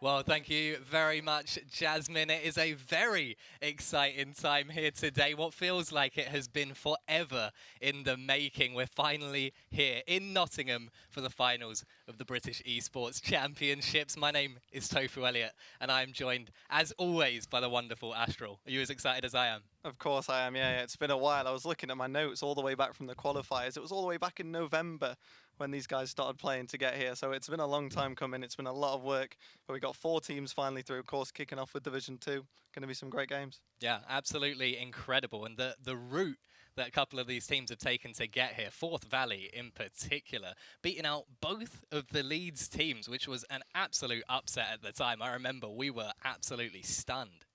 Well, thank you very much, Jasmine. It is a very exciting time here today. What feels like it has been forever in the making. We're finally here in Nottingham for the finals of the British Esports Championships. My name is Tofu Elliott, and I'm joined, as always, by the wonderful Astral. Are you as excited as I am? Of course I am, yeah. It's been a while. I was looking at my notes all the way back from the qualifiers. It was all the way back in November when these guys started playing to get here. So it's been a long time coming. It's been a lot of work. But we got 4 teams finally through, of course, kicking off with Division 2. Going to be some great games. Yeah, absolutely incredible. And the route that a couple of these teams have taken to get here, Forth Valley in particular, beating out both of the Leeds teams, which was an absolute upset at the time. I remember we were absolutely stunned.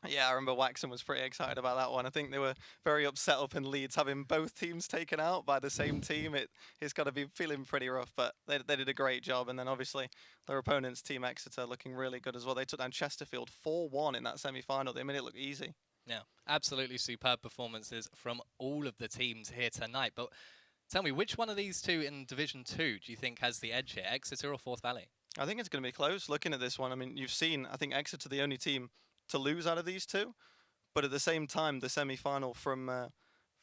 Yeah, I remember Waxham was pretty excited about that one. I think they were very upset up in Leeds having both teams taken out by the same team. It's got to be feeling pretty rough, but they did a great job. And then obviously their opponents, Team Exeter, looking really good as well. They took down Chesterfield 4-1 in that semi-final. They made it look easy. Yeah, absolutely superb performances from all of the teams here tonight. But tell me, which one of these two in Division 2 do you think has the edge here, Exeter or Forth Valley? I think it's going to be close looking at this one. I mean, you've seen, I think Exeter the only team to lose out of these two, but at the same time, the semi-final from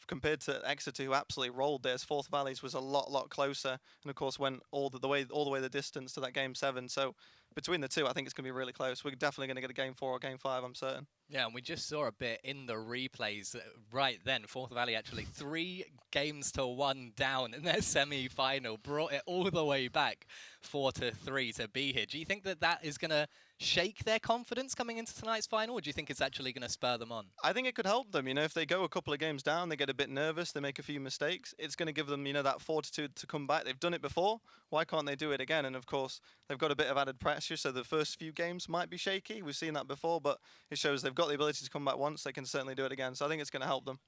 compared to Exeter, who absolutely rolled theirs, Forth Valley's was a lot closer, and of course went all the way the distance to that game 7. So between the two, I think it's going to be really close. We're definitely going to get a game 4 or game 5, I'm certain. Yeah, and we just saw a bit in the replays right then. Forth Valley actually 3 games to 1 down in their semi-final, brought it all the way back 4-3 to be here. Do you think that that is going to shake their confidence coming into tonight's final, or do you think it's actually going to spur them on? I think it could help them. You know, if they go a couple of games down, they get a bit nervous, they make a few mistakes, it's going to give them, you know, that fortitude to come back. They've done it before. Why can't they do it again? And of course, they've got a bit of added pressure, so the first few games might be shaky. We've seen that before, but it shows they've got the ability to come back once. They can certainly do it again. So I think it's going to help them.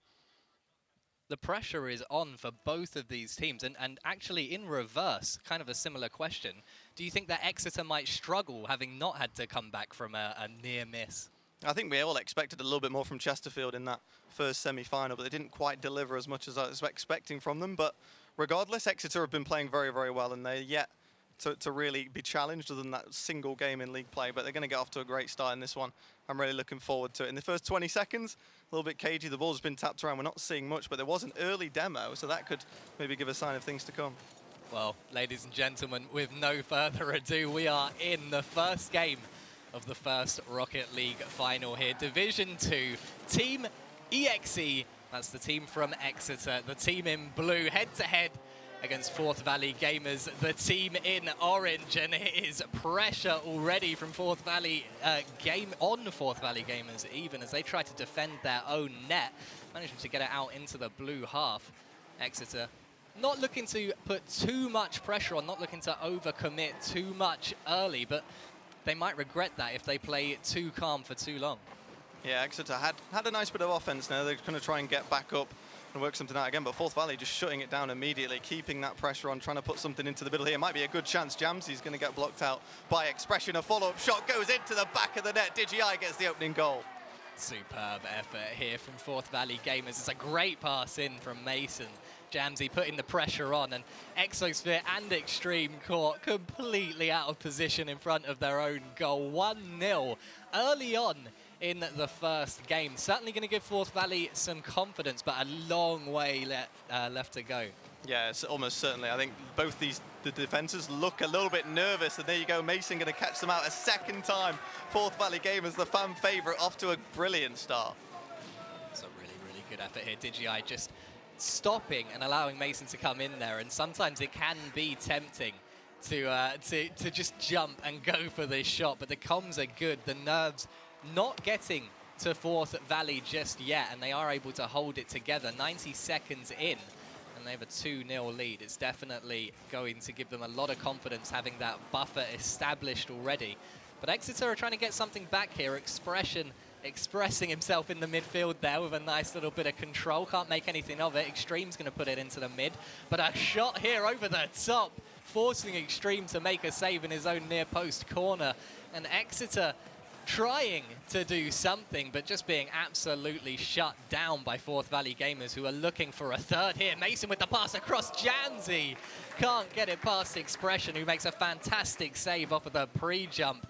The pressure is on for both of these teams, and actually in reverse, kind of a similar question. Do you think that Exeter might struggle having not had to come back from a near miss? I think we all expected a little bit more from Chesterfield in that first semi-final, but they didn't quite deliver as much as I was expecting from them. But regardless, Exeter have been playing very well, and they're yet to really be challenged other than that single game in league play. But they're going to get off to a great start in this one. I'm really looking forward to it. In the first 20 seconds, a little bit cagey. The ball's been tapped around. We're not seeing much, but there was an early demo, so that could maybe give a sign of things to come. Well, ladies and gentlemen, with no further ado, we are in the first game of the first Rocket League final here. Division 2, Team EXE, that's the team from Exeter, the team in blue, head-to-head against Forth Valley Gamers, the team in orange, and it is pressure already from Forth Valley Forth Valley Gamers, even as they try to defend their own net, managing to get it out into the blue half. Exeter not looking to put too much pressure on, not looking to overcommit too much early, but they might regret that if they play too calm for too long. Yeah, Exeter had a nice bit of offense now. They're going to try and get back up and work something out again, but Forth Valley just shutting it down immediately, keeping that pressure on, trying to put something into the middle here. Might be a good chance. Jamsy's going to get blocked out by Expression. A follow-up shot goes into the back of the net. DigiEye gets the opening goal. Superb effort here from Forth Valley Gamers. It's a great pass in from Mason. Jamsy putting the pressure on, and Exosphere and Extreme caught completely out of position in front of their own goal. 1-0 early on in the first game. Certainly going to give Forth Valley some confidence, but a long way left to go. Yeah, it's almost certainly. I think both the defences look a little bit nervous, and there you go, Mason going to catch them out a second time. Forth Valley Gamers, the fan favourite, off to a brilliant start. It's a really good effort here. DigiEye just stopping and allowing Mason to come in there, and sometimes it can be tempting to just jump and go for this shot, but the comms are good. The nerves not getting to Forth Valley just yet, and they are able to hold it together. 90 seconds in, and they have a 2-0 lead. It's definitely going to give them a lot of confidence having that buffer established already. But Exeter are trying to get something back here. Expressing himself in the midfield there with a nice little bit of control. Can't make anything of it. Extreme's going to put it into the mid. But a shot here over the top, forcing Extreme to make a save in his own near post corner. And Exeter trying to do something, but just being absolutely shut down by Forth Valley Gamers, who are looking for a third here. Mason with the pass across. Jamsy can't get it past Expression, who makes a fantastic save off of the pre-jump.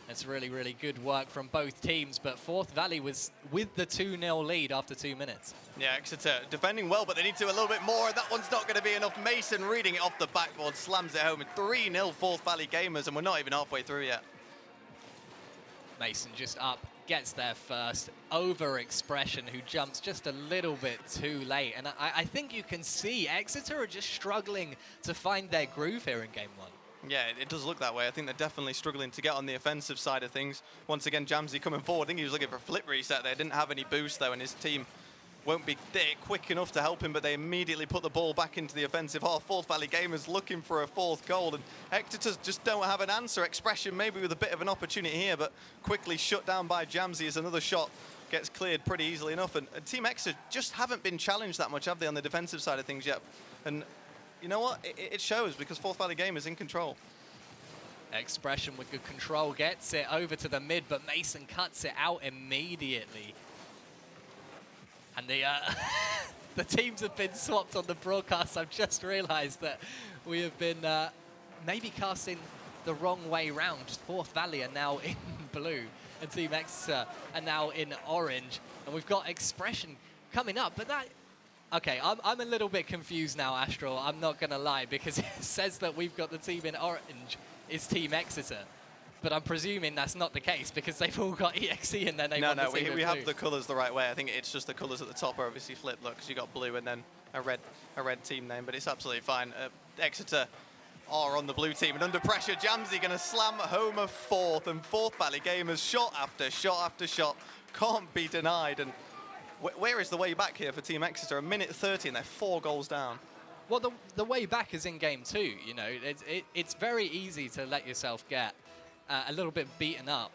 It's really, really good work from both teams, but Forth Valley was with the 2-0 lead after 2 minutes. Yeah, Exeter defending well, but they need to do a little bit more. That one's not going to be enough. Mason reading it off the backboard, slams it home. 3-0 Forth Valley Gamers, and we're not even halfway through yet. Mason just up, gets there first. Over Expression, who jumps just a little bit too late. And I think you can see Exeter are just struggling to find their groove here in game one. Yeah, it does look that way. I think they're definitely struggling to get on the offensive side of things. Once again, Jamsey coming forward. I think he was looking for a flip reset there. Didn't have any boost, though, and his team won't be there quick enough to help him, but they immediately put the ball back into the offensive half. Forth Valley Gamers looking for a fourth goal, and Exeter just don't have an answer. Expression maybe with a bit of an opportunity here, but quickly shut down by Jamsey as another shot gets cleared pretty easily enough. And Team Exeter just haven't been challenged that much, have they, on the defensive side of things yet? And you know what? It shows, because Forth Valley Gamers in control. Expression with good control gets it over to the mid, but Mason cuts it out immediately. And the the teams have been swapped on the broadcast. I've just realized that we have been maybe casting the wrong way round. Forth Valley are now in blue, and Team Exeter are now in orange. And we've got Expression coming up, but that... Okay, I'm a little bit confused now, Astral. I'm not going to lie, because it says that we've got the team in orange is Team Exeter. But I'm presuming that's not the case, because they've all got EXE and then they've got the team in we blue. have the colours the right way. I think it's just the colours at the top are obviously flipped, look, because you got blue and then a red team name, but it's absolutely fine. Exeter are on the blue team, and under pressure, Jamsey going to slam home a fourth, and Forth Valley Gamers shot after shot after shot can't be denied. And where is the way back here for Team Exeter? A minute 30 and they're 4 goals down. Well, the way back is in game 2, you know. It's very easy to let yourself get a little bit beaten up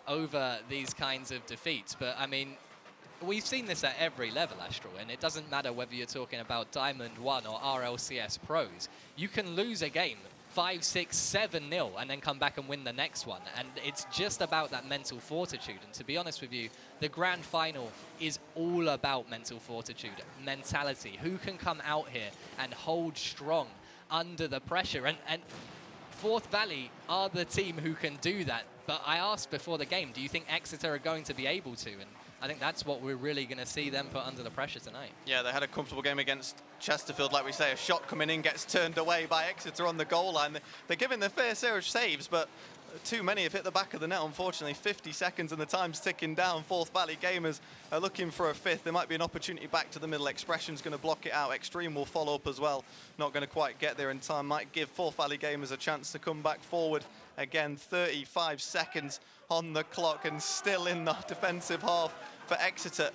over these kinds of defeats. But, I mean, we've seen this at every level, Astral, and it doesn't matter whether you're talking about Diamond 1 or RLCS Pros. You can lose a game 5, 6, 7-0 and then come back and win the next one. And it's just about that mental fortitude. And to be honest with you, the grand final is all about mental fortitude, mentality. Who can come out here and hold strong under the pressure? And Forth Valley are the team who can do that. But I asked before the game, do you think Exeter are going to be able to? And I think that's what we're really going to see them put under the pressure tonight. Yeah, they had a comfortable game against Chesterfield, like we say. A shot coming in gets turned away by Exeter on the goal line. They're giving their fair share of saves, but too many have hit the back of the net, unfortunately. 50 seconds and the time's ticking down. Forth Valley Gamers are looking for a fifth. There might be an opportunity back to the middle. Expression's going to block it out. Extreme will follow up as well. Not going to quite get there in time. Might give Forth Valley Gamers a chance to come back forward. Again, 35 seconds on the clock and still in the defensive half for Exeter.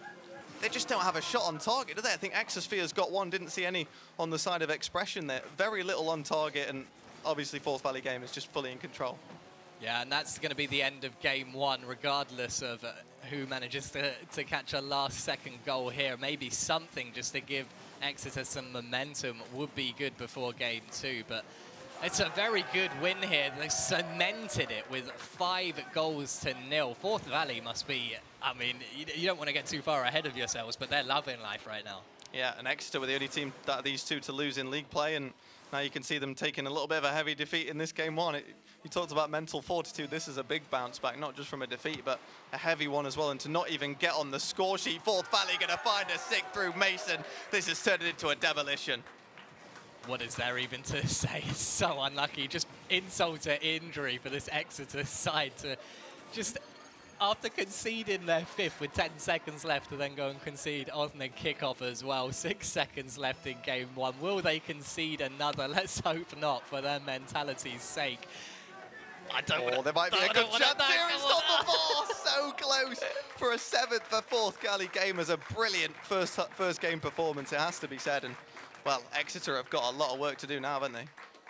They just don't have a shot on target, do they? I think Exosphere's got one. Didn't see any on the side of Expression there. Very little on target, and obviously Forth Valley Gamers just fully in control. Yeah, and that's going to be the end of game 1, regardless of who manages to catch a last-second goal here. Maybe something just to give Exeter some momentum would be good before game 2, but it's a very good win here. They cemented it with 5-0. Forth Valley must be, I mean, you don't want to get too far ahead of yourselves, but they're loving life right now. Yeah, and Exeter were the only team that these two to lose in league play, and now you can see them taking a little bit of a heavy defeat in this game 1. You talked about mental fortitude. This is a big bounce back, not just from a defeat, but a heavy one as well. And to not even get on the score sheet, Forth Valley going to find a sick through Mason. This has turned it into a demolition. What is there even to say? It's so unlucky. Just insult to injury for this Exeter side to just, after conceding their 5th with 10 seconds left, to then go and concede on the kickoff as well. 6 seconds left in game 1. Will they concede another? Let's hope not, for their mentality's sake. I don't want to. There might be a good chance here. It's on the bar. So close for a 7th for Forth Valley Gamers. A brilliant first game performance, it has to be said. And well, Exeter have got a lot of work to do now, haven't they?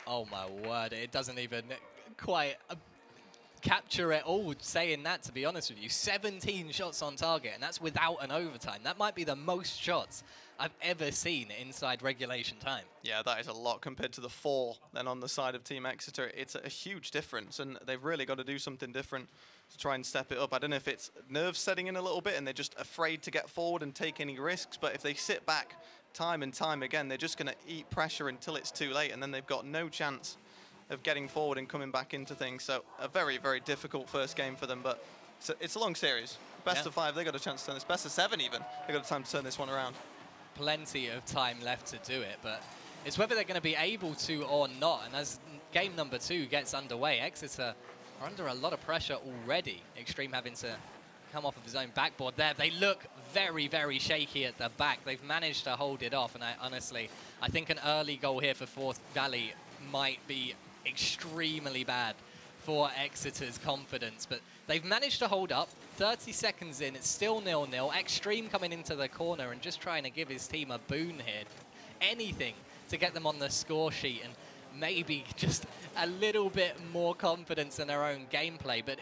Oh my word! It doesn't even quite capture it all saying that, to be honest with you. 17 shots on target, and that's without an overtime. That might be the most shots I've ever seen inside regulation time. Yeah, that is a lot compared to the 4 then on the side of Team Exeter. It's a huge difference, and they've really got to do something different to try and step it up. I don't know if it's nerves setting in a little bit and they're just afraid to get forward and take any risks, but if they sit back time and time again, they're just going to eat pressure until it's too late, and then they've got no chance of getting forward and coming back into things. So a very, very difficult first game for them, but it's a long series. Best of 5, they got a chance to turn this. Best of 7 even, they got a time to turn this one around. Plenty of time left to do it, but it's whether they're going to be able to or not. And as game number 2 gets underway, Exeter are under a lot of pressure already. Extreme having to come off of his own backboard there. They look very, very shaky at the back. They've managed to hold it off, and I think an early goal here for Forth Valley might be extremely bad for Exeter's confidence, but they've managed to hold up. 30 seconds in, it's still 0-0. Extreme coming into the corner and just trying to give his team a boon here. Anything to get them on the score sheet and maybe just a little bit more confidence in their own gameplay, but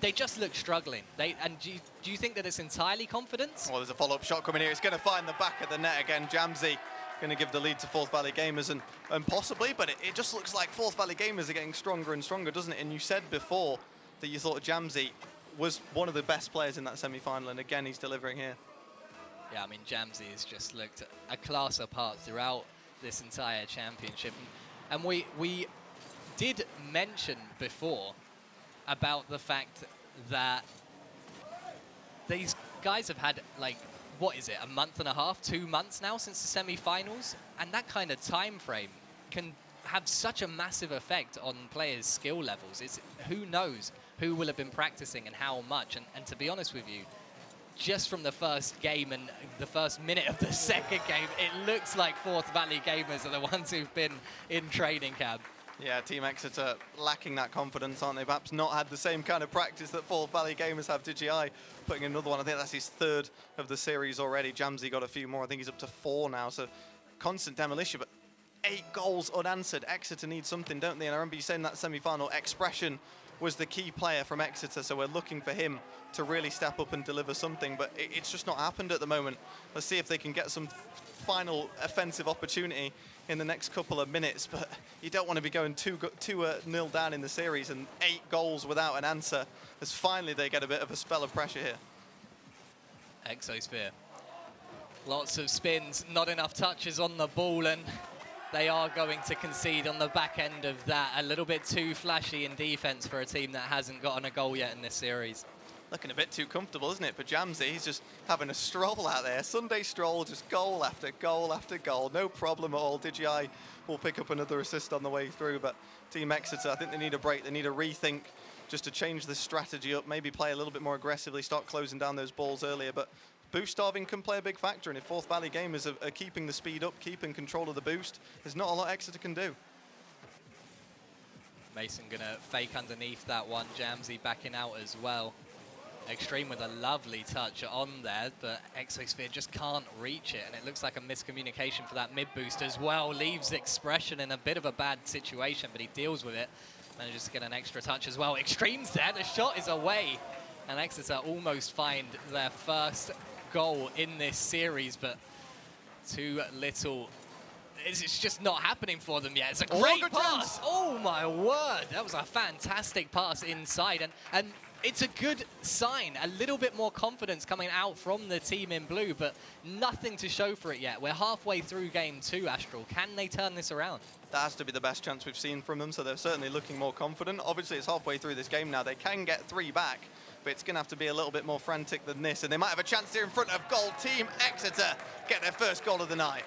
they just look struggling. Do you think that it's entirely confidence? Well, there's a follow-up shot coming here. It's going to find the back of the net again. Jamsey going to give the lead to Forth Valley Gamers and possibly, but it just looks like Forth Valley Gamers are getting stronger and stronger, doesn't it? And you said before that you thought Jamsey was one of the best players in that semi-final, and again, he's delivering here. Yeah, I mean, Jamsey has just looked a class apart throughout this entire championship. And we did mention before about the fact that these guys have had, like, what is it, a month and a half, 2 months now since the semi-finals? And that kind of time frame can have such a massive effect on players' skill levels. Who knows who will have been practicing and how much? And to be honest with you, just from the first game and the first minute of the second game, it looks like Forth Valley Gamers are the ones who've been in training camp. Yeah, Team Exeter lacking that confidence, aren't they? Perhaps not had the same kind of practice that Forth Valley Gamers have. DGI putting another one. I think that's his 3rd of the series already. Jamsey got a few more. I think he's up to 4 now. So constant demolition, but 8 goals unanswered. Exeter needs something, don't they? And I remember you saying that semi-final, Expression was the key player from Exeter, so we're looking for him to really step up and deliver something, but it's just not happened at the moment. Let's see if they can get some final offensive opportunity in the next couple of minutes, but you don't want to be going 2-0 down in the series and 8 goals without an answer, as finally they get a bit of a spell of pressure here. Exosphere. Lots of spins, not enough touches on the ball, and they are going to concede on the back end of that. A little bit too flashy in defense for a team that hasn't gotten a goal yet in this series. Looking a bit too comfortable, isn't it, for Jamsey? He's just having a stroll out there. Sunday stroll, just goal after goal after goal. No problem at all. DGI will pick up another assist on the way through, but Team Exeter, I think they need a break. They need a rethink just to change the strategy up, maybe play a little bit more aggressively, start closing down those balls earlier, but boost starving can play a big factor, and if Forth Valley Gamers are keeping the speed up, keeping control of the boost, there's not a lot Exeter can do. Mason gonna fake underneath that one. Jamsey backing out as well. Extreme with a lovely touch on there, but Exosphere just can't reach it, and it looks like a miscommunication for that mid boost as well. Leaves Expression in a bit of a bad situation, but he deals with it. Manages to get an extra touch as well. Extreme's there, the shot is away, and Exeter almost find their first goal in this series, but too little. It's just not happening for them yet. It's a great pass. Oh my word, that was a fantastic pass inside, and it's a good sign. A little bit more confidence coming out from the team in blue, but nothing to show for it yet. We're halfway through game 2, Astral. Can they turn this around? That has to be the best chance we've seen from them, so they're certainly looking more confident. Obviously, it's halfway through this game now. They can get 3 back, but it's going to have to be a little bit more frantic than this, and they might have a chance here in front of goal. Team Exeter get their first goal of the night.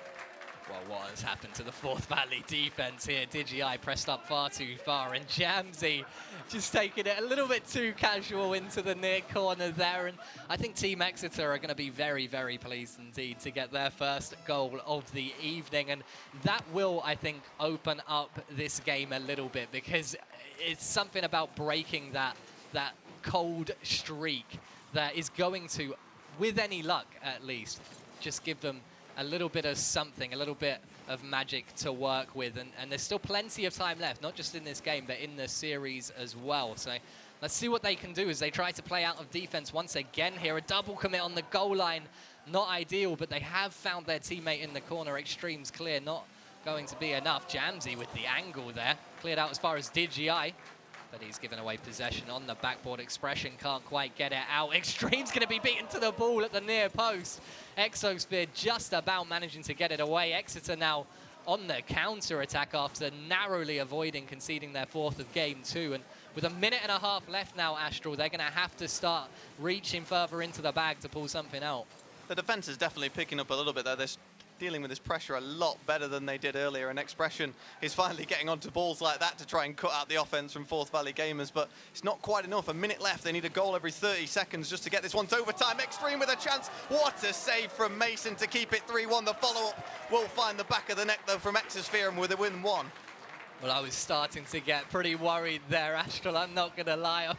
Well, what has happened to the Forth Valley defense here? DGI pressed up far too far, and Jamsey just taking it a little bit too casual into the near corner there. And I think Team Exeter are going to be very, very pleased indeed to get their first goal of the evening. And that will, I think, open up this game a little bit, because it's something about breaking that cold streak that is going to, with any luck at least, just give them a little bit of something, a little bit of magic to work with. And there's still plenty of time left, not just in this game, but in the series as well. So let's see what they can do as they try to play out of defense once again here. A double commit on the goal line, not ideal, but they have found their teammate in the corner. Extreme's clear, not going to be enough. Jamsey with the angle there, cleared out as far as DGI, but he's given away possession on the backboard. Expression can't quite get it out. Extreme's going to be beaten to the ball at the near post. Exosphere just about managing to get it away. Exeter now on the counter-attack after narrowly avoiding conceding their 4th of game 2. And with a minute and a half left now, Astral, they're going to have to start reaching further into the bag to pull something out. The defense is definitely picking up a little bit there. They're dealing with this pressure a lot better than they did earlier, and Expression is finally getting onto balls like that to try and cut out the offense from Forth Valley Gamers, but it's not quite enough. A minute left. They need a goal every 30 seconds just to get this one to overtime. Extreme with a chance. What a save from Mason to keep it 3-1. The follow-up will find the back of the net, though, from Exosphere, and with a win 1. Well, I was starting to get pretty worried there, Astral. I'm not going to lie.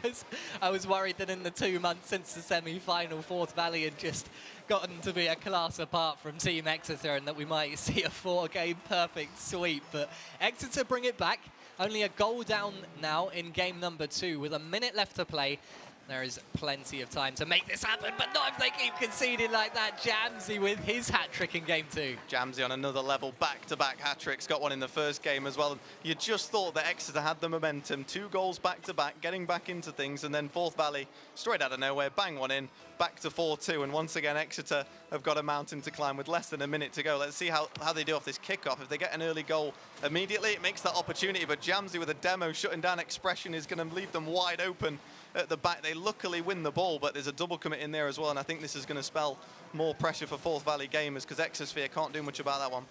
I was worried that in the 2 months since the semi-final, Forth Valley had just gotten to be a class apart from Team Exeter and that we might see a 4-game perfect sweep. But Exeter bring it back. Only a goal down now in game number 2 with a minute left to play. There is plenty of time to make this happen, but not if they keep conceding like that. Jamsey with his hat-trick in game 2. Jamsey on another level, back-to-back hat-tricks, got one in the first game as well. You just thought that Exeter had the momentum, 2 goals back-to-back, getting back into things, and then Forth Valley, straight out of nowhere, bang one in, back to 4-2, and once again Exeter have got a mountain to climb with less than a minute to go. Let's see how they do off this kickoff. If they get an early goal immediately, it makes that opportunity, but Jamsey with a demo shutting down Expression is going to leave them wide open at the back. They luckily win the ball, but there's a double commit in there as well, and I think this is going to spell more pressure for Forth Valley Gamers because Exosphere can't do much about that one.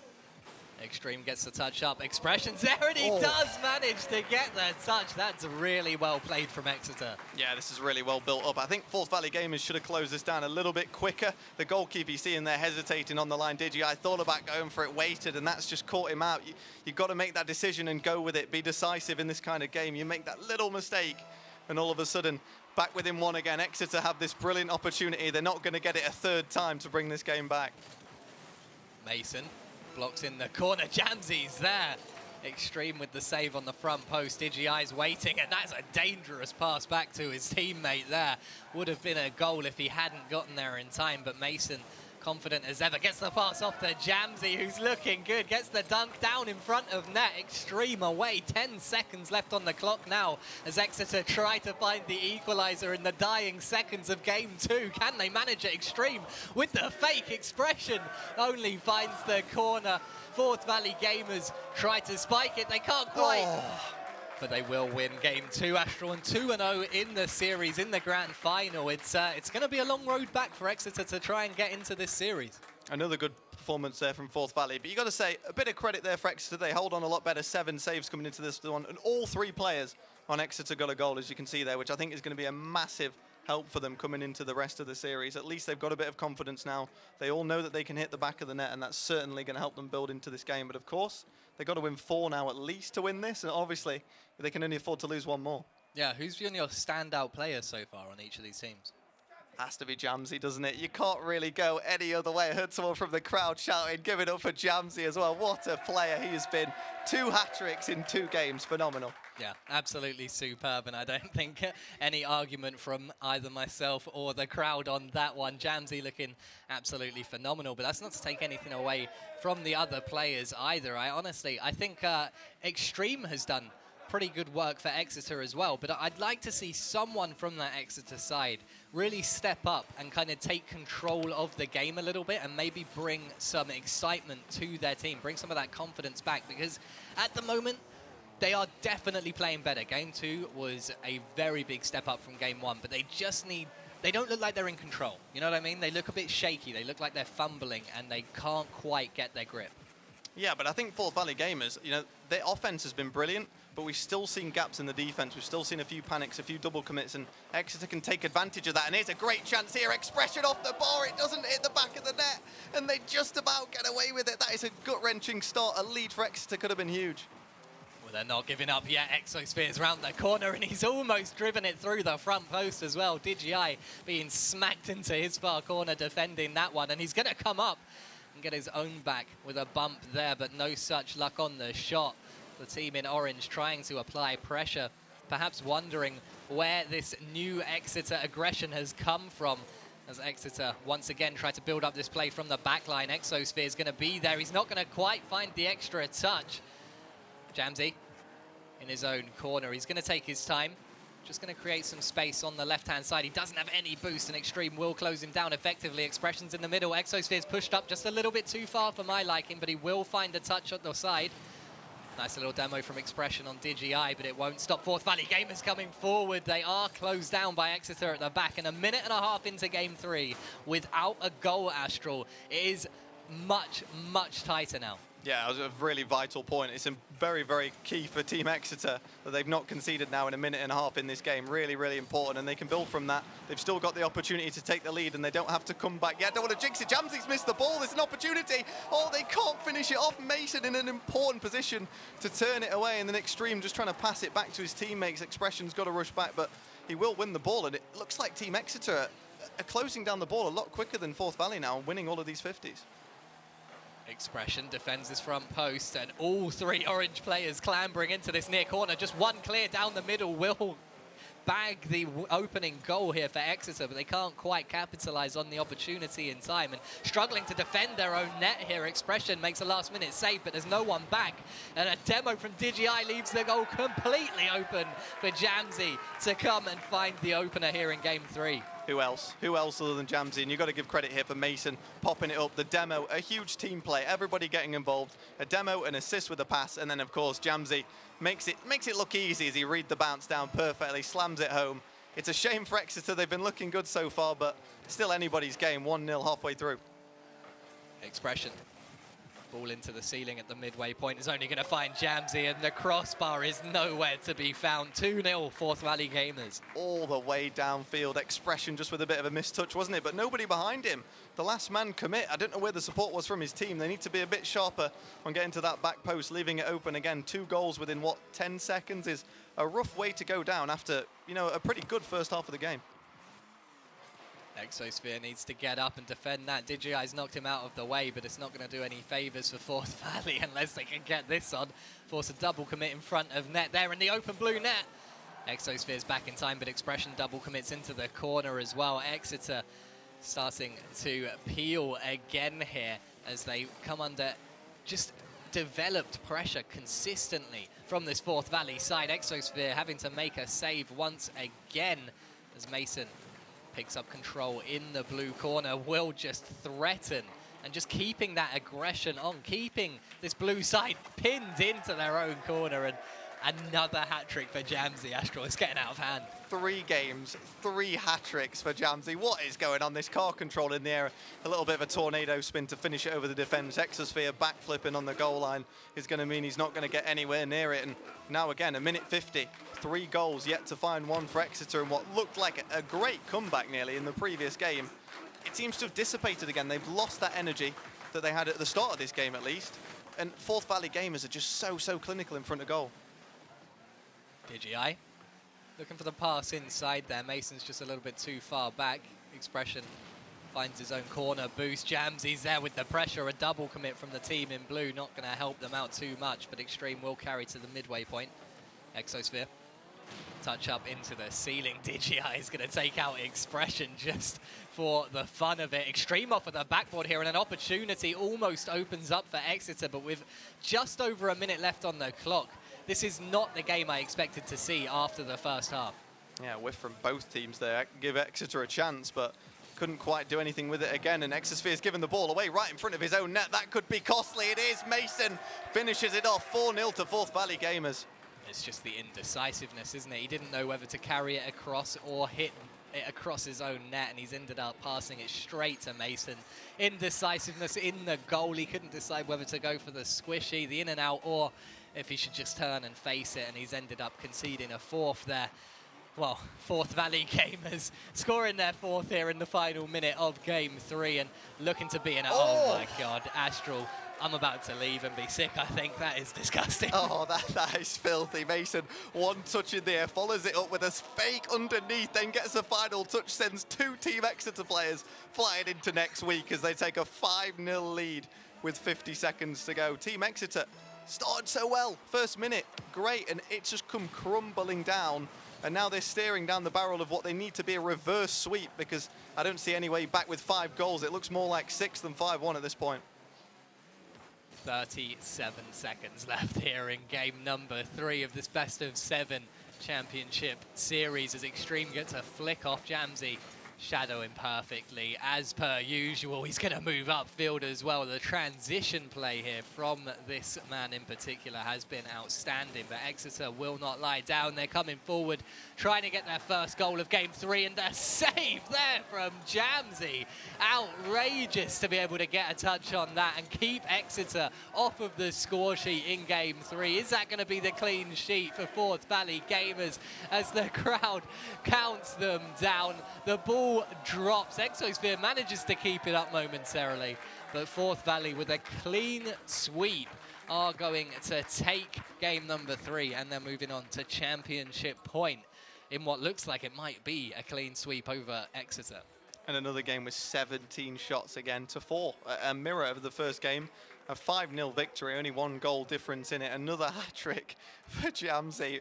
Extreme gets the touch up. Expression's there, and he does manage to get the touch. That's really well played from Exeter. Yeah, this is really well built up. I think Forth Valley Gamers should have closed this down a little bit quicker. The goalkeeper you see in there hesitating on the line, I thought about going for it, waited, and that's just caught him out. You've got to make that decision and go with it. Be decisive in this kind of game. You make that little mistake, and all of a sudden, back within 1 again. Exeter have this brilliant opportunity. They're not going to get it a 3rd time to bring this game back. Mason blocks in the corner. Jamsey's there. Extreme with the save on the front post. DigiEye's waiting, and that's a dangerous pass back to his teammate there. Would have been a goal if he hadn't gotten there in time, but Mason, confident as ever, gets the pass off to Jamsey, who's looking good, gets the dunk down in front of net. Extreme away, 10 seconds left on the clock now as Exeter try to find the equaliser in the dying seconds of game 2. Can they manage it? Extreme with the fake. Expression only finds the corner. Forth Valley Gamers try to spike it, they can't quite. But they will win game 2, Astral, and 2-0 in the series, in the grand final. It's going to be a long road back for Exeter to try and get into this series. Another good performance there from Forth Valley, but you got to say a bit of credit there for Exeter. They hold on a lot better. 7 saves coming into this one, and all 3 players on Exeter got a goal, as you can see there, which I think is going to be a massive help for them coming into the rest of the series. At least they've got a bit of confidence now. They all know that they can hit the back of the net, and that's certainly going to help them build into this game. But of course, they've got to win 4 now at least to win this, and obviously they can only afford to lose 1 more. Yeah, who's been your standout player so far on each of these teams? Has to be Jamsey, doesn't it? You can't really go any other way. I heard someone from the crowd shouting, give it up for Jamsey as well. What a player he has been. 2 hat-tricks in 2 games. Phenomenal. Yeah, absolutely superb, and I don't think any argument from either myself or the crowd on that one. Jamsey looking absolutely phenomenal, but that's not to take anything away from the other players either. I think Extreme has done pretty good work for Exeter as well, but I'd like to see someone from that Exeter side really step up and kind of take control of the game a little bit and maybe bring some excitement to their team, bring some of that confidence back, because at the moment, they are definitely playing better. Game 2 was a very big step up from game 1, but they don't look like they're in control. You know what I mean? They look a bit shaky. They look like they're fumbling, and they can't quite get their grip. Yeah, but I think Forth Valley Gamers, their offense has been brilliant, but we've still seen gaps in the defense. We've still seen a few panics, a few double commits, and Exeter can take advantage of that. And here's a great chance here. Expression off the bar. It doesn't hit the back of the net, and they just about get away with it. That is a gut-wrenching start. A lead for Exeter could have been huge. Well, they're not giving up yet. Exosphere's round the corner, and he's almost driven it through the front post as well. DigiEye being smacked into his far corner defending that one, and he's going to come up and get his own back with a bump there, but no such luck on the shot. The team in orange trying to apply pressure, perhaps wondering where this new Exeter aggression has come from, as Exeter once again try to build up this play from the back line. Exosphere is going to be there. He's not going to quite find the extra touch. Jamsey in his own corner. He's going to take his time. Just going to create some space on the left-hand side. He doesn't have any boost, and Extreme will close him down effectively. Expression's in the middle. Exosphere's pushed up just a little bit too far for my liking, but he will find a touch at the side. Nice little demo from Expression on DigiEye, but it won't stop Forth Valley Gamers coming forward. They are closed down by Exeter at the back, and a minute and a half into Game 3 without a goal, Astral. It is much, much tighter now. Yeah, it was a really vital point. It's very, very key for Team Exeter that they've not conceded now in a minute and a half in this game. Really, really important, and they can build from that. They've still got the opportunity to take the lead, and they don't have to come back yet. Don't want to jinx it. Jamsy's missed the ball. There's an opportunity. Oh, they can't finish it off. Mason in an important position to turn it away, and then Extreme just trying to pass it back to his teammates. Expression's got to rush back, but he will win the ball, and it looks like Team Exeter are closing down the ball a lot quicker than Forth Valley now and winning all of these 50s. Expression defends his front post, and all three orange players clambering into this near corner. Just one clear down the middle will bag the opening goal here for Exeter, but they can't quite capitalize on the opportunity in time, and struggling to defend their own net here. Expression makes a last-minute save, but there's no one back, and a demo from DigiEye leaves the goal completely open for Jamsy to come and find the opener here in Game 3. Who else? Who else other than Jamsy? And you've got to give credit here for Mason popping it up. The demo, a huge team play, everybody getting involved. A demo, an assist with a pass, and then of course Jamsy makes it look easy as he read the bounce down perfectly, slams it home. It's a shame for Exeter. They've been looking good so far, but still anybody's game. 1-0 halfway through. Expression. Ball into the ceiling at the midway point is only going to find Jamsy, and the crossbar is nowhere to be found. 2-0 Forth Valley Gamers. All the way downfield. Expression just with a bit of a mistouch, wasn't it? But nobody behind him. The last man commit. I don't know where the support was from his team. They need to be a bit sharper on getting to that back post, leaving it open again. 2 goals within, what, 10 seconds is a rough way to go down after, you know, a pretty good first half of the game. Exosphere needs to get up and defend that. DigiEye's knocked him out of the way, but it's not going to do any favours for Forth Valley unless they can get this on. Force a double commit in front of net there in the open blue net. Exosphere's back in time, but Expression double commits into the corner as well. Exeter starting to peel again here as they come under just developed pressure consistently from this Forth Valley side. Exosphere having to make a save once again as Mason picks up control in the blue corner, will just threaten and just keeping that aggression on, keeping this blue side pinned into their own corner, and another hat-trick for Jamsy. Astral is getting out of hand. 3 games, 3 hat-tricks for Jamsy. What is going on? This car control in the air, a little bit of a tornado spin to finish it over the defence. Exosphere backflipping on the goal line is going to mean he's not going to get anywhere near it. And now again, a minute 50, 3 goals yet to find one for Exeter, and what looked like a great comeback nearly in the previous game. It seems to have dissipated again. They've lost that energy that they had at the start of this game at least. And Forth Valley Gamers are just so clinical in front of goal. DigiEye looking for the pass inside there. Mason's just a little bit too far back. Expression finds his own corner boost. Jamsy's there with the pressure. A double commit from the team in blue, not going to help them out too much, but Extreme will carry to the midway point. Exosphere touch up into the ceiling. DigiEye is going to take out Expression just for the fun of it. Extreme off of the backboard here, and an opportunity almost opens up for Exeter, but with just over a minute left on the clock, this is not the game I expected to see after the first half. Yeah, whiff from both teams there. Give Exeter a chance, but couldn't quite do anything with it again. And Exosphere's given the ball away right in front of his own net. That could be costly. It is. Mason finishes it off. 4-0 to Forth Valley Gamers. It's just the indecisiveness, isn't it? He didn't know whether to carry it across or hit it across his own net, and he's ended up passing it straight to Mason. Indecisiveness in the goal. He couldn't decide whether to go for the squishy, the in and out, or if he should just turn and face it, and he's ended up conceding a 4th there. Well, Forth Valley Gamers scoring their 4th here in the final minute of Game 3 and looking to be in a... Oh my God, Astral, I'm about to leave and be sick, I think. That is disgusting. Oh, that is filthy. Mason, one touch in the air, follows it up with a fake underneath, then gets a final touch, sends 2 Team Exeter players flying into next week as they take a 5-0 lead with 50 seconds to go. Team Exeter started so well, first minute, great, and it's just come crumbling down, and now they're staring down the barrel of what they need to be a reverse sweep, because I don't see any way back with 5 goals. It looks more like 6 than 5-1 at this point. 37 seconds left here in game number 3 of this best of 7 championship series as Extreme gets a flick off Jamsey. Shadowing perfectly, as per usual. He's going to move upfield as well. The transition play here from this man in particular has been outstanding, but Exeter will not lie down. They're coming forward, trying to get their first goal of game 3, and a save there from Jamsey. Outrageous to be able to get a touch on that and keep Exeter off of the score sheet in game 3. Is that going to be the clean sheet for Forth Valley Gamers as the crowd counts them down? The ball drops. Exosphere manages to keep it up momentarily, but Forth Valley with a clean sweep are going to take game number 3, and they're moving on to championship point in what looks like it might be a clean sweep over Exeter. And another game with 17 shots again to 4. A mirror of the first game. A 5-0 victory, only 1 goal difference in it. Another hat-trick for Jamsey.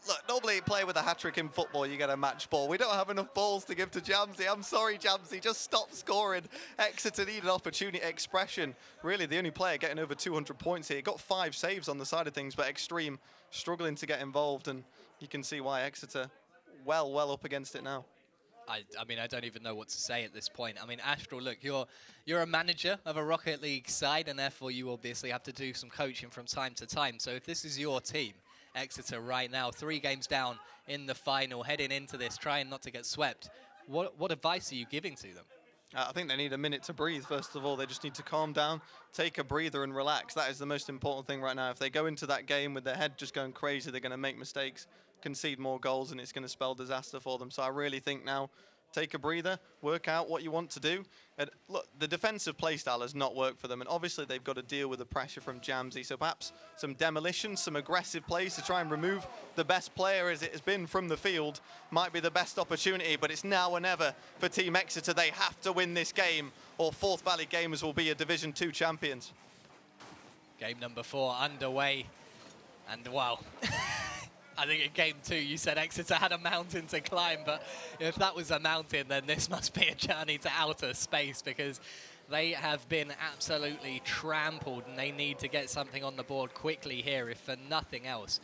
Look, normally you play with a hat-trick in football, you get a match ball. We don't have enough balls to give to Jamsey. I'm sorry, Jamsey, just stop scoring. Exeter need an opportunity. Expression, really the only player getting over 200 points here. He got 5 saves on the side of things, but Extreme struggling to get involved, and you can see why Exeter well up against it now. I mean, I don't even know what to say at this point. I mean, Astral, look, you're a manager of a Rocket League side, and therefore you obviously have to do some coaching from time to time. So if this is your team, Exeter right now, 3 games down in the final, heading into this, trying not to get swept, what advice are you giving to them? I think they need a minute to breathe, first of all. They just need to calm down, take a breather and relax. That is the most important thing right now. If they go into that game with their head just going crazy, they're going to make mistakes, concede more goals, and it's going to spell disaster for them. So I really think now, take a breather, work out what you want to do. And look, the defensive playstyle has not worked for them, and obviously they've got to deal with the pressure from Jamsey. So perhaps some demolition, some aggressive plays to try and remove the best player as it has been from the field might be the best opportunity, but it's now or never for Team Exeter. They have to win this game, or Forth Valley Gamers will be a Division 2 champions. Game number 4 underway, and wow. I think in game 2 you said Exeter had a mountain to climb, but if that was a mountain, then this must be a journey to outer space, because they have been absolutely trampled and they need to get something on the board quickly here, if for nothing else,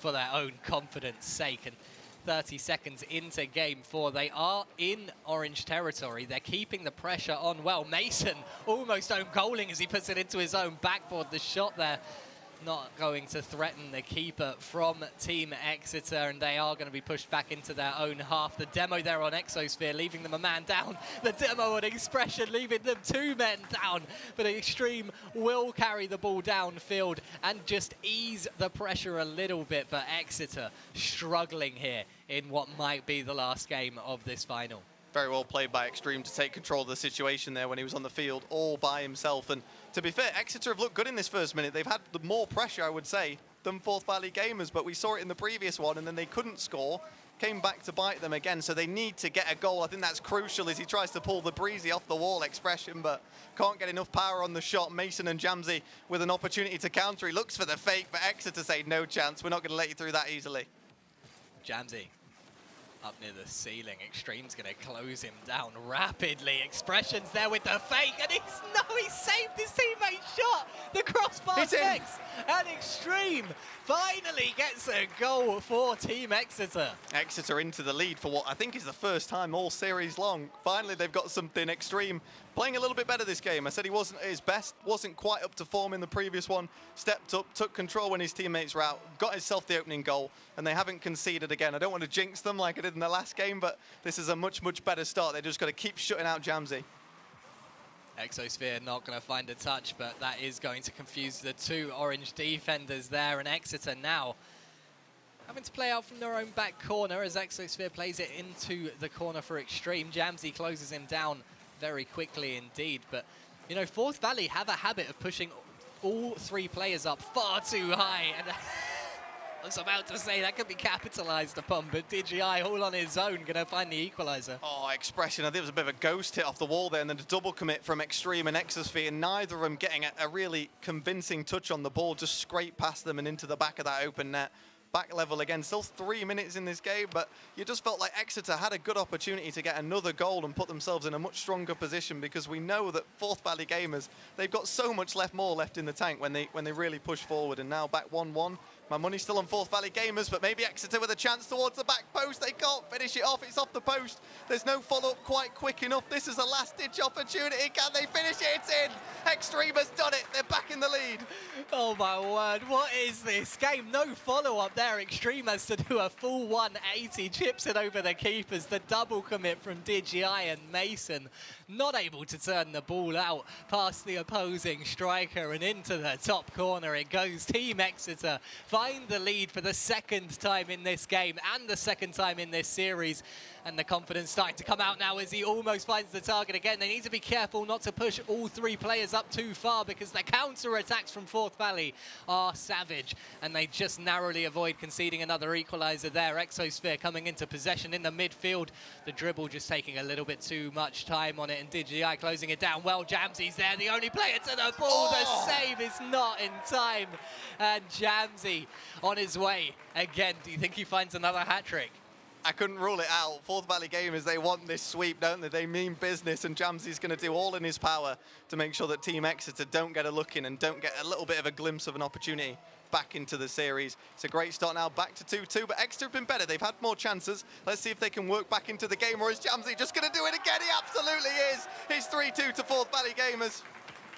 for their own confidence sake. And 30 seconds into game 4, they are in orange territory. They're keeping the pressure on well. Mason almost own goaling as he puts it into his own backboard. The shot there not going to threaten the keeper from Team Exeter, and they are going to be pushed back into their own half. The demo there on Exosphere, leaving them a man down. The demo on Expression, leaving them 2 men down. But Extreme will carry the ball downfield and just ease the pressure a little bit. But Exeter struggling here in what might be the last game of this final. Very well played by Extreme to take control of the situation there when he was on the field all by himself. And to be fair, Exeter have looked good in this first minute. They've had the more pressure, I would say, than Forth Valley Gamers, but we saw it in the previous one, and then they couldn't score. Came back to bite them again, so they need to get a goal. I think that's crucial as he tries to pull the breezy off the wall, Expression, but can't get enough power on the shot. Mason and Jamsey with an opportunity to counter. He looks for the fake, but Exeter say no chance. We're not going to let you through that easily. Jamsey up near the ceiling. Extreme's going to close him down rapidly. Expression's there with the fake, and he saved his teammate's shot. The crossbar checks, and Extreme finally gets a goal for Team Exeter. Exeter into the lead for what I think is the first time all series long. Finally, they've got something. Extreme playing a little bit better this game. I said he wasn't at his best, wasn't quite up to form in the previous one. Stepped up, took control when his teammates were out, got himself the opening goal, and they haven't conceded again. I don't want to jinx them like I did in the last game, but this is a much better start. They just got to keep shutting out Jamsey. Exosphere not going to find a touch, but that is going to confuse the 2 orange defenders there, and Exeter now having to play out from their own back corner as Exosphere plays it into the corner for Extreme. Jamsey closes him down very quickly indeed, but you know, Forth Valley have a habit of pushing all 3 players up far too high, and I was about to say that could be capitalized upon, but DGI all on his own going to find the equalizer. Oh, Expression, I think it was a bit of a ghost hit off the wall there, and then a double commit from Extreme and Exosphere, and neither of them getting a really convincing touch on the ball, just scrape past them and into the back of that open net. Back level again, still 3 minutes in this game, but you just felt like Exeter had a good opportunity to get another goal and put themselves in a much stronger position, because we know that Forth Valley Gamers, they've got so much more left in the tank when they really push forward, and now back 1-1. My money's still on Forth Valley Gamers, but maybe Exeter with a chance towards the back post. They can't finish it off. It's off the post. There's no follow-up quite quick enough. This is a last-ditch opportunity. Can they finish it? It's in. Extreme has done it. They're back in the lead. Oh my word, what is this game? No follow-up there. Extreme has to do a full 180, chips it over the keepers. The double commit from DGI and Mason, not able to turn the ball out past the opposing striker, and into the top corner it goes. Team Exeter find the lead for the second time in this game and the second time in this series. And the confidence starting to come out now as he almost finds the target again. They need to be careful not to push all three players up too far, because the counter-attacks from Forth Valley are savage. And they just narrowly avoid conceding another equaliser there. Exosphere coming into possession in the midfield. The dribble just taking a little bit too much time on it, and DGI closing it down well. Jamsy's there, the only player to the ball. The save is not in time. And Jamsy on his way again. Do you think he finds another hat-trick? I couldn't rule it out. Forth Valley Gamers, they want this sweep, don't they? They mean business, and Jamsy's going to do all in his power to make sure that Team Exeter don't get a look in and don't get a little bit of a glimpse of an opportunity back into the series. It's a great start now, back to 2-2, but Exeter have been better. They've had more chances. Let's see if they can work back into the game, or is Jamsy just going to do it again? He absolutely is. It's 3-2 to Forth Valley Gamers.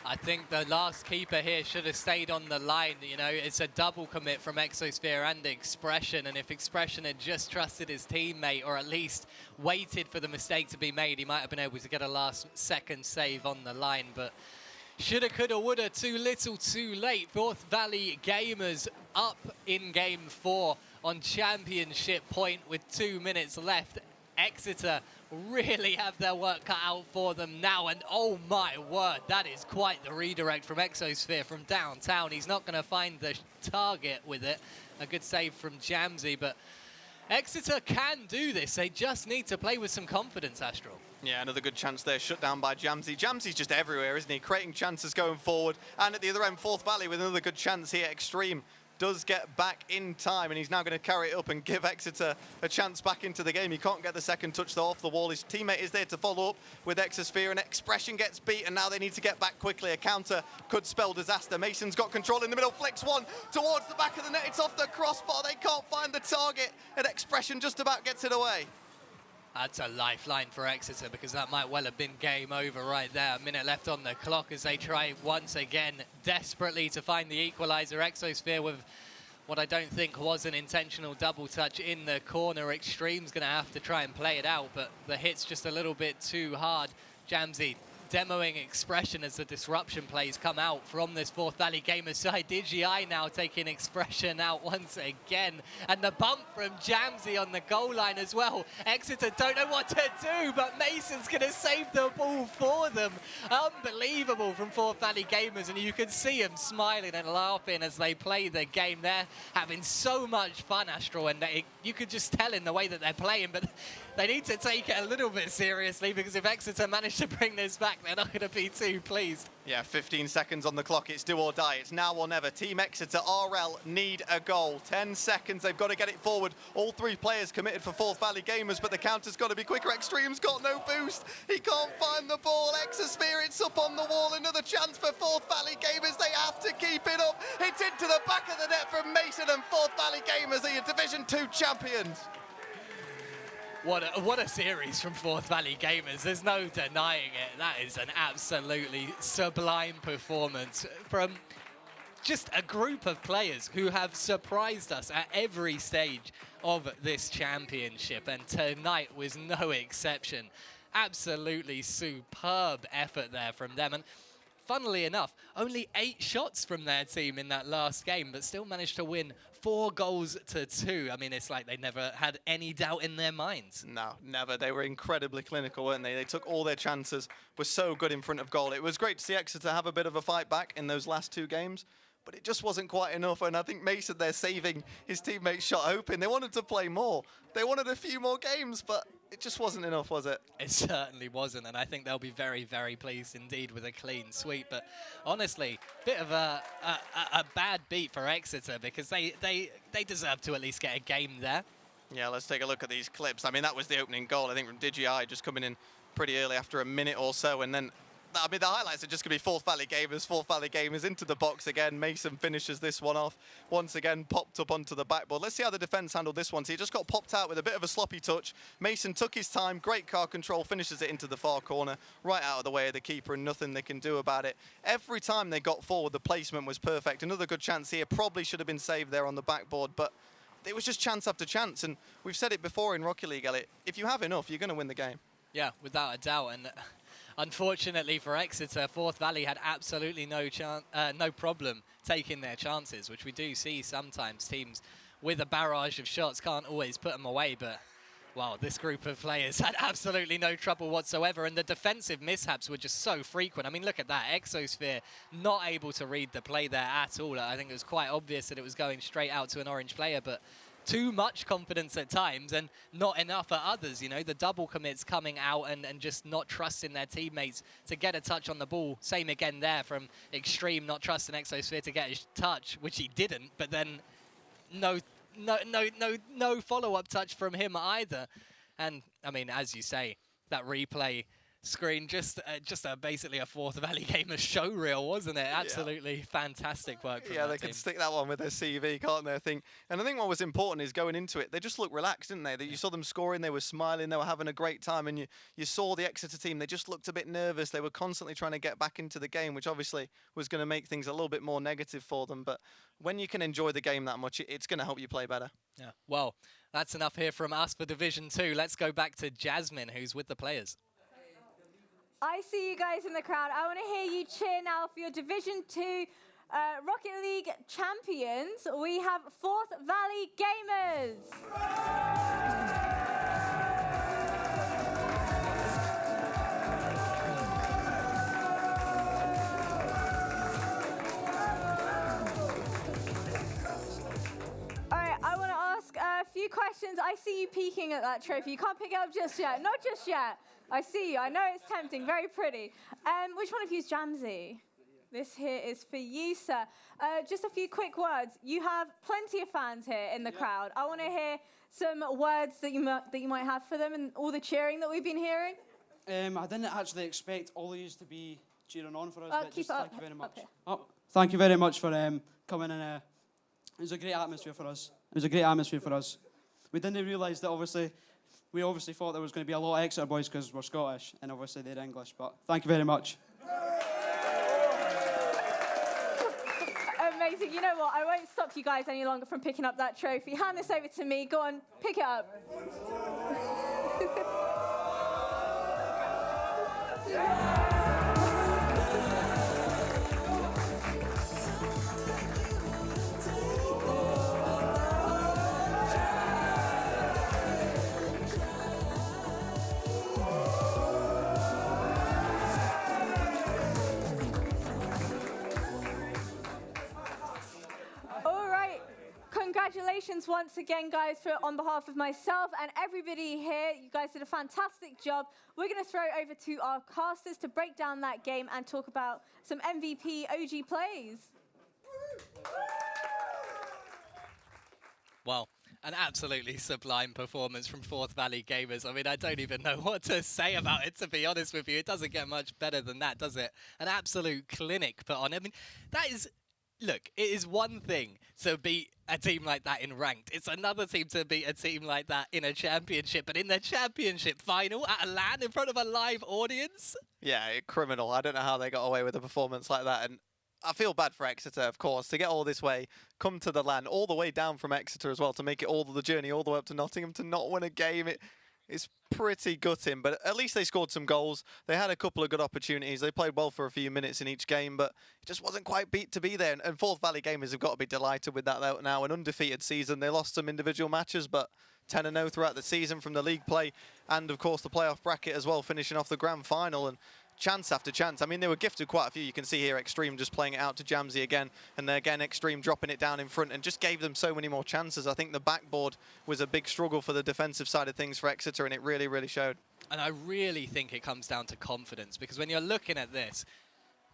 I think the last keeper here should have stayed on the line. You know, it's a double commit from Exosphere and Expression, and if Expression had just trusted his teammate, or at least waited for the mistake to be made, he might have been able to get a last-second save on the line. But shoulda, coulda, woulda, too little, too late. Forth Valley Gamers up in Game 4 on championship point with 2 minutes left. Exeter really have their work cut out for them now, and oh my word, that is quite the redirect from Exosphere from downtown. He's not going to find the target with it. A good save from Jamsy, but Exeter can do this. They just need to play with some confidence, Astral. Yeah, another good chance there, shut down by Jamsy. Jamsy's just everywhere, isn't he? Creating chances going forward. And at the other end, Forth Valley with another good chance here. Extreme does get back in time, and he's now going to carry it up and give Exeter a chance back into the game. He can't get the second touch though off the wall. His teammate is there to follow up with Exosphere, and Expression gets beat, and now they need to get back quickly. A counter could spell disaster. Mason's got control in the middle, flicks one towards the back of the net. It's off the crossbar. They can't find the target, and Expression just about gets it away. That's a lifeline for Exeter, because that might well have been game over right there. A minute left on the clock as they try once again desperately to find the equaliser. Exosphere with what I don't think was an intentional double touch in the corner. Extreme's going to have to try and play it out, but the hit's just a little bit too hard. Jamsy demoing Expression as the disruption plays come out from this Forth Valley Gamers side. DGI now taking Expression out once again, and the bump from Jamsy on the goal line as well. Exeter don't know what to do, but Mason's going to save the ball for them. Unbelievable from Forth Valley Gamers, and you can see them smiling and laughing as they play the game. They're having so much fun, Astral, and you could just tell in the way that they're playing, but they need to take it a little bit seriously, because if Exeter manage to bring this back, they're not going to be too pleased. Yeah, 15 seconds on the clock. It's do or die. It's now or never. Team Exeter RL need a goal. 10 seconds. They've got to get it forward. All three players committed for Forth Valley Gamers, but the counter's got to be quicker. Extreme's got no boost. He can't find the ball. Exosphere, it's up on the wall. Another chance for Forth Valley Gamers. They have to keep it up. It's into the back of the net from Mason, and Forth Valley Gamers are your Division 2 champions. What a series from Forth Valley Gamers. There's no denying it. That is an absolutely sublime performance from just a group of players who have surprised us at every stage of this championship, and tonight was no exception. Absolutely superb effort there from them, and funnily enough, only 8 shots from their team in that last game, but still managed to win 4-2. I mean, it's like they never had any doubt in their minds. No, never. They were incredibly clinical, weren't they? They took all their chances, were so good in front of goal. It was great to see Exeter have a bit of a fight back in those last 2 games, but it just wasn't quite enough, and I think Mason there saving his teammate's shot open. They wanted to play more. They wanted a few more games, but it just wasn't enough, was it? It certainly wasn't, and I think they'll be very, very pleased indeed with a clean sweep. But honestly, bit of a bad beat for Exeter, because they deserve to at least get a game there. Yeah, let's take a look at these clips. I mean, that was the opening goal, I think, from DGI, just coming in pretty early after a minute or so, and then I mean, the highlights are just going to be Fourth Valley Gamers into the box again. Mason finishes this one off. Once again, popped up onto the backboard. Let's see how the defense handled this one. So he just got popped out with a bit of a sloppy touch. Mason took his time, great card control, finishes it into the far corner, right out of the way of the keeper, and nothing they can do about it. Every time they got forward, the placement was perfect. Another good chance here. Probably should have been saved there on the backboard, but it was just chance after chance. And we've said it before in Rocket League, Elliot, if you have enough, you're going to win the game. Yeah, without a doubt. And unfortunately for Exeter, Forth Valley had absolutely no problem taking their chances, which we do see sometimes. Teams with a barrage of shots can't always put them away, but wow, this group of players had absolutely no trouble whatsoever, and the defensive mishaps were just so frequent. I mean, look at that. Exosphere not able to read the play there at all. I think it was quite obvious that it was going straight out to an orange player, but too much confidence at times and not enough at others. You know, the double commits coming out and just not trusting their teammates to get a touch on the ball. Same again there from Extreme, not trusting Exosphere to get his touch, which he didn't, but then no follow-up touch from him either. And I mean, as you say, that replay screen just basically a Forth Valley Gamer show reel, wasn't it? Absolutely fantastic work from they team. can stick that one with their CV, can't they? And I think what was important is going into it, they just looked relaxed, didn't they? You saw them scoring, they were smiling, they were having a great time, and you saw the Exeter team, they just looked a bit nervous. They were constantly trying to get back into the game, which obviously was going to make things a little bit more negative for them. But when you can enjoy the game that much, it's going to help you play better. Yeah. Well, that's enough here from us for Division 2. Let's go back to Jasmine, who's with the players. I see you guys in the crowd. I want to hear you cheer now for your Division 2 Rocket League champions. We have Forth Valley Gamers. All right, I want to ask a few questions. I see you peeking at that trophy. You can't pick it up just yet. Not just yet. I see you. I know it's tempting. Very pretty. Which one of you is Jamsey? This here is for you, sir. Just a few quick words. You have plenty of fans here in the crowd. I want to hear some words that you might have for them and all the cheering that we've been hearing. I didn't actually expect all of you to be cheering on for us, but keep just it thank up, you very up much. here. Oh, thank you very much for coming and it was a great atmosphere for us. It was a great atmosphere for us. We didn't realise that we obviously thought there was going to be a lot of Exeter boys because we're Scottish and obviously they're English, but thank you very much. Amazing. You know what? I won't stop you guys any longer from picking up that trophy. Hand this over to me. Go on, pick it up. Congratulations once again, guys, on behalf of myself and everybody here. You guys did a fantastic job. We're going to throw over to our casters to break down that game and talk about some MVP OG plays. Well, an absolutely sublime performance from Forth Valley Gamers. I mean, I don't even know what to say about it, to be honest with you. It doesn't get much better than that, does it? An absolute clinic put on. I mean, that is... Look, it is one thing to beat a team like that in ranked. It's another team to beat a team like that in a championship. But in the championship final at a LAN in front of a live audience? Yeah, criminal. I don't know how they got away with a performance like that. And I feel bad for Exeter, of course, to get all this way, come to the LAN, all the way down from Exeter as well, to make it all the journey all the way up to Nottingham, to not win a game. It's pretty gutting, but at least they scored some goals. They had a couple of good opportunities. They played well for a few minutes in each game, but it just wasn't quite beat to be there. And Forth Valley Gamers have got to be delighted with that now. An undefeated season. They lost some individual matches, but 10-0 throughout the season from the league play and, of course, the playoff bracket as well, finishing off the grand final. And chance after chance. I mean, they were gifted quite a few. You can see here Extreme just playing it out to Jamsey again, and then again Extreme dropping it down in front and just gave them so many more chances. I think the backboard was a big struggle for the defensive side of things for Exeter, and it really, really showed. And I really think it comes down to confidence, because when you're looking at this,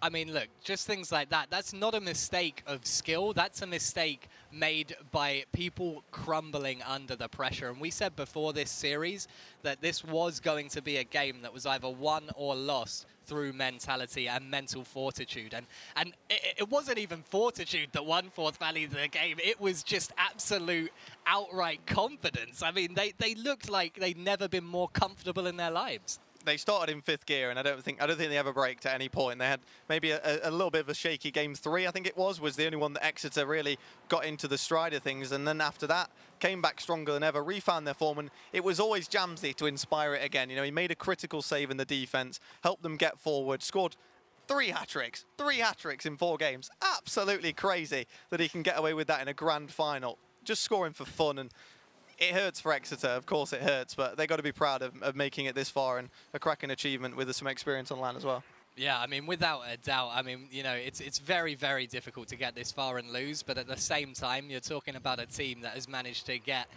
I mean, look, just things like that. That's not a mistake of skill. That's a mistake made by people crumbling under the pressure. And we said before this series that this was going to be a game that was either won or lost through mentality and mental fortitude. And it wasn't even fortitude that won Forth Valley the game. It was just absolute outright confidence. I mean, they looked like they'd never been more comfortable in their lives. They started in 5th gear, and I don't think they ever braked at any point. They had maybe a little bit of a shaky game 3, I think it was the only one that Exeter really got into the stride of things, and then after that came back stronger than ever, refound their form, and it was always Jamsey to inspire it again. You know, he made a critical save in the defense, helped them get forward, scored 3 hat-tricks in 4 games. Absolutely crazy that he can get away with that in a grand final, just scoring for fun. And it hurts for Exeter, of course it hurts, but they got to be proud of making it this far, and a cracking achievement with some experience on land as well. Yeah, I mean, without a doubt. I mean, you know, it's very, very difficult to get this far and lose, but at the same time, you're talking about a team that has managed to get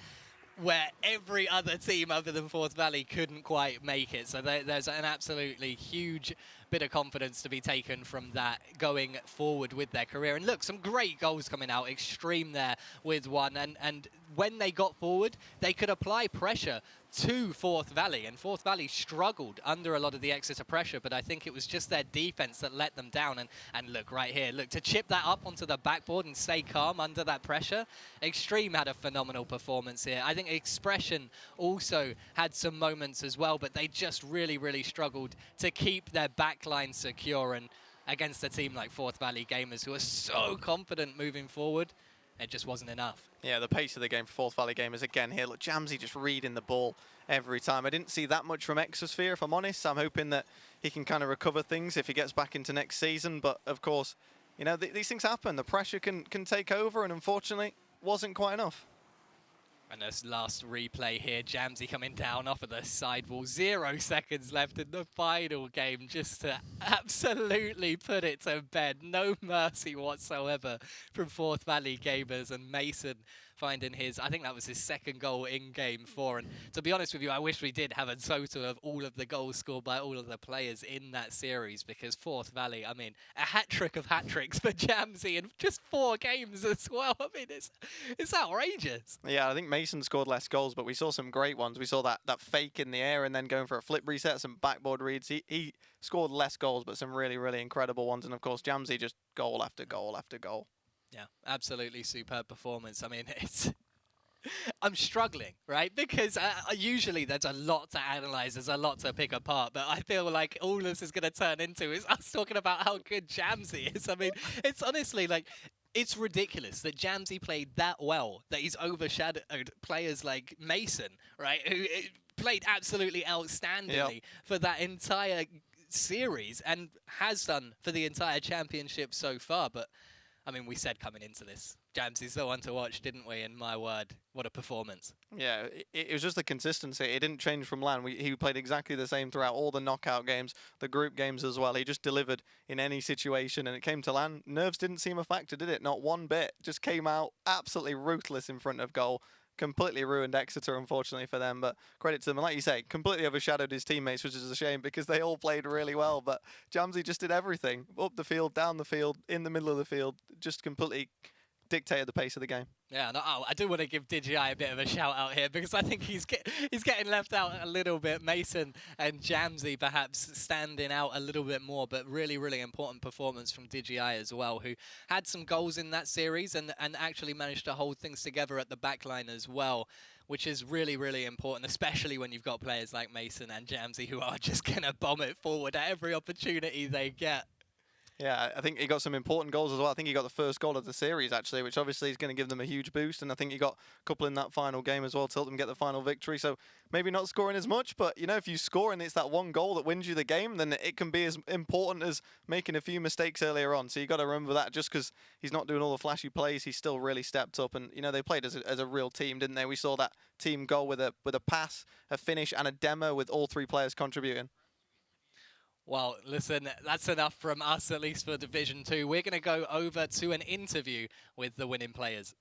where every other team other than Forth Valley couldn't quite make it. So there's an absolutely huge bit of confidence to be taken from that going forward with their career. And look, some great goals coming out. Extreme there with one. And when they got forward, they could apply pressure to Forth Valley, and Forth Valley struggled under a lot of the Exeter pressure, but I think it was just their defense that let them down. And look right here, look, to chip that up onto the backboard and stay calm under that pressure. Extreme had a phenomenal performance here. I think Expression also had some moments as well, but they just really, really struggled to keep their backline secure, and against a team like Forth Valley Gamers, who are so confident moving forward, it just wasn't enough. Yeah, the pace of the game for Forth Valley Gamers again here. Look, Jamsey just reading the ball every time. I didn't see that much from Exosphere, if I'm honest. I'm hoping that he can kind of recover things if he gets back into next season. But, of course, you know, these things happen. The pressure can take over, and unfortunately, wasn't quite enough. And this last replay here, Jamsey coming down off of the sidewall. 0 seconds left in the final game just to absolutely put it to bed. No mercy whatsoever from Forth Valley Gamers, and Mason finding his, I think that was his 2nd goal in game 4. And to be honest with you, I wish we did have a total of all of the goals scored by all of the players in that series, because Forth Valley, I mean, a hat-trick of hat-tricks for Jamsey in just 4 games as well. I mean, it's outrageous. Yeah, I think Mason scored less goals, but we saw some great ones. We saw that fake in the air and then going for a flip reset, some backboard reads. He scored less goals, but some really, really incredible ones. And, of course, Jamsey just goal after goal after goal. Yeah, absolutely superb performance. I mean, I'm struggling, right? Because usually there's a lot to analyze, there's a lot to pick apart, but I feel like all this is going to turn into is us talking about how good Jamsey is. I mean, it's honestly like, it's ridiculous that Jamsey played that well, that he's overshadowed players like Mason, right? Who played absolutely outstandingly for that entire series and has done for the entire championship so far. But I mean, we said coming into this, Jamsey's the one to watch, didn't we? And my word, what a performance. Yeah, it was just the consistency. It didn't change from LAN. He played exactly the same throughout all the knockout games, the group games as well. He just delivered in any situation, and it came to LAN. Nerves didn't seem a factor, did it? Not one bit. Just came out absolutely ruthless in front of goal. Completely ruined Exeter, unfortunately, for them, but credit to them. And like you say, completely overshadowed his teammates, which is a shame because they all played really well. But Jamsey just did everything. Up the field, down the field, in the middle of the field, just completely dictated the pace of the game. Yeah, no, I do want to give DigiEye a bit of a shout out here, because I think he's getting left out a little bit. Mason and Jamsey perhaps standing out a little bit more, but really, really important performance from DigiEye as well, who had some goals in that series and actually managed to hold things together at the back line as well, which is really, really important, especially when you've got players like Mason and Jamsey who are just going to bomb it forward at every opportunity they get. Yeah, I think he got some important goals as well. I think he got the first goal of the series, actually, which obviously is going to give them a huge boost. And I think he got a couple in that final game as well to help them get the final victory. So maybe not scoring as much, but, you know, if you score and it's that one goal that wins you the game, then it can be as important as making a few mistakes earlier on. So you got to remember that just because he's not doing all the flashy plays, he's still really stepped up. And, you know, they played as a real team, didn't they? We saw that team goal with a pass, a finish, and a demo with all 3 players contributing. Well, listen, that's enough from us, at least for Division 2. We're going to go over to an interview with the winning players.